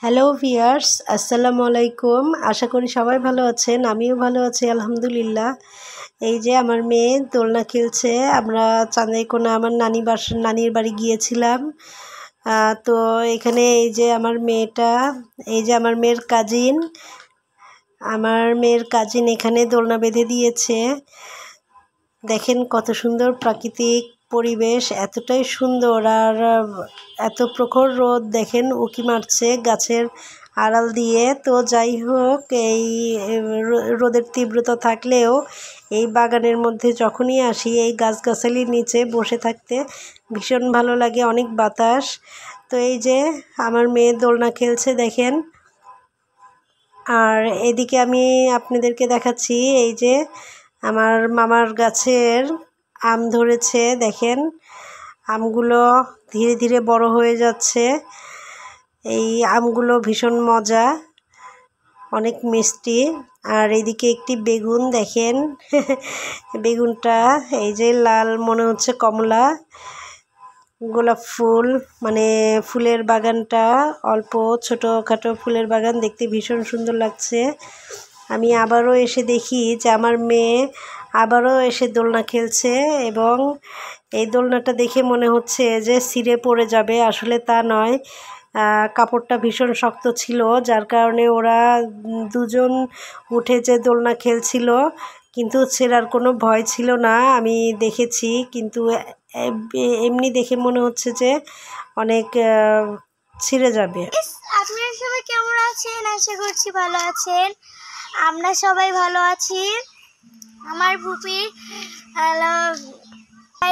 Hello viewers, আসসালামু আলাইকুম। আশা করি সবাই ভালো আছেন। আমিও ভালো আছি আলহামদুলিল্লাহ। এই যে আমার মেয়ে দোলনা খেলছে। আমরা চাঁদাইকোনা আমার নানির বাড়ি গিয়েছিলাম। তো এখানে এই যে আমার মেয়েটা, এই যে আমার মেয়ের কাজিন এখানে দোলনা বেঁধে দিয়েছে। দেখেন কত সুন্দর প্রাকৃতিক পরিবেশ, এতটাই সুন্দর। আর এত প্রখর রোদ, দেখেন উঁকি মারছে গাছের আড়াল দিয়ে। তো যাই হোক, এই রোদের তীব্রতা থাকলেও এই বাগানের মধ্যে যখনই আসি, এই গাছগাছালির নিচে বসে থাকতে ভীষণ ভালো লাগে, অনেক বাতাস। তো এই যে আমার মেয়ে দোলনা খেলছে দেখেন। আর এদিকে আমি আপনাদেরকে দেখাচ্ছি, এই যে আমার মামার গাছের আম ধরেছে দেখেন। আমগুলো ধীরে ধীরে বড় হয়ে যাচ্ছে। এই আমগুলো ভীষণ মজা, অনেক মিষ্টি। আর এদিকে একটি বেগুন দেখেন বেগুনটা এই যে লাল, মনে হচ্ছে কমলা। গোলাপ ফুল, মানে ফুলের বাগানটা অল্প ছোটোখাটো ফুলের বাগান, দেখতে ভীষণ সুন্দর লাগছে। আমি আবারও এসে দেখি যে আমার মেয়ে আবারও এসে দোলনা খেলছে, এবং এই দোলনাটা দেখে মনে হচ্ছে যে ছিঁড়ে পড়ে যাবে, আসলে তা নয়। কাপড়টা ভীষণ শক্ত ছিল, যার কারণে ওরা দুজন উঠে যে দোলনা খেলছিল, কিন্তু ছেঁড়ার কোনো ভয় ছিল না। আমি দেখেছি, কিন্তু এমনি দেখে মনে হচ্ছে যে অনেক ছিঁড়ে যাবে। আপনারা সবাই কেমন আছেন? আশা করছি ভালো আছেন। আমরা সবাই ভালো আছি। আমার ফুপি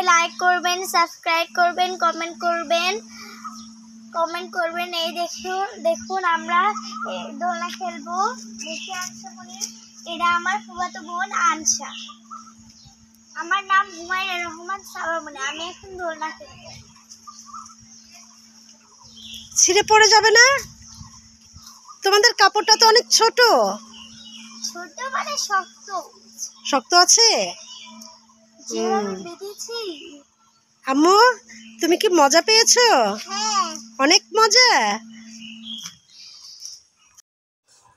লাইক করবেন, সাবস্ক্রাইব করবেন, কমেন্ট করবেন। এই দেখুন আমরা দোলনা খেলবো। দেখি আনসা বলি, এটা আমার ফুফাতো বোন আনসা। আমার নাম হুমায়রা রহমান সাবামনি। আমি এখন দোলনা খেলবো। ছিঁড়ে পড়ে যাবে না? তোমাদের কাপড়টা তো অনেক ছোট মানে শক্ত শক্ত আছে। বেঁধেছি। আম্মু, তুমি কি মজা পেয়েছো? হ্যাঁ, অনেক মজা।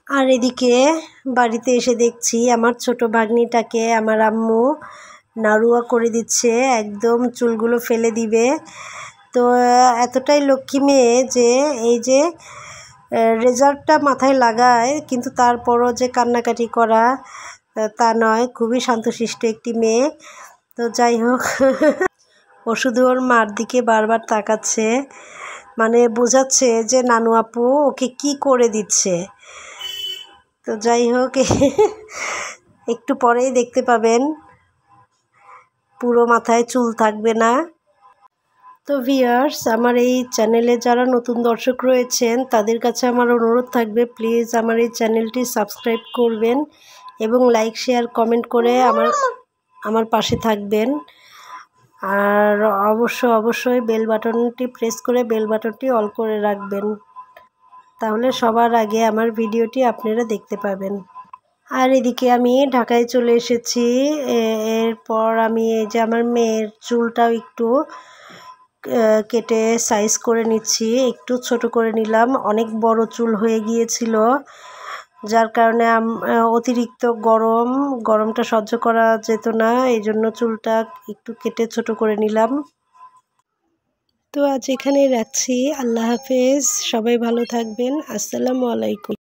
আর এদিকে বাড়িতে এসে দেখছি আমার ছোট ভাগ্নিটাকে আমার আম্মু নাড়ুয়া করে দিচ্ছে, একদম চুলগুলো ফেলে দিবে। তো এতটাই লক্ষ্মী মেয়ে যে এই যে রেজাল্টটা মাথায় লাগায়, কিন্তু তারপরও যে কান্নাকাটি করা তা নয়, খুবই শান্তশিষ্ট একটি মেয়ে। তো যাই হোক, ও শুধু ওর মার দিকে বারবার তাকাচ্ছে, মানে বোঝাচ্ছে যে নানু আপু ওকে কি করে দিচ্ছে। তো যাই হোক, একটু পরেই দেখতে পাবেন পুরো মাথায় চুল থাকবে না। তো ভিউয়ার্স, আমার এই চ্যানেলে যারা নতুন দর্শক রয়েছেন তাদের কাছে আমার অনুরোধ থাকবে, প্লিজ আমার এই চ্যানেলটি সাবস্ক্রাইব করবেন এবং লাইক, শেয়ার, কমেন্ট করে আমার পাশে থাকবেন। আর অবশ্যই বেল বাটনটি প্রেস করে বেল বাটনটি অল করে রাখবেন, তাহলে সবার আগে আমার ভিডিওটি আপনারা দেখতে পাবেন। আর এদিকে আমি ঢাকায় চলে এসেছি। এরপর আমি এই যে আমার মেয়ের চুলটাও একটু কেটে সাইজ করে নিচ্ছি, একটু ছোট করে নিলাম, অনেক বড় চুল হয়ে গিয়েছিল, যার কারণে অতিরিক্ত গরমটা সহ্য করা যেত না, এই জন্য চুলটা একটু কেটে ছোট করে নিলাম। তো আজ এখানেই রাখছি। আল্লাহ হাফেজ, সবাই ভালো থাকবেন। আসসালামু আলাইকুম।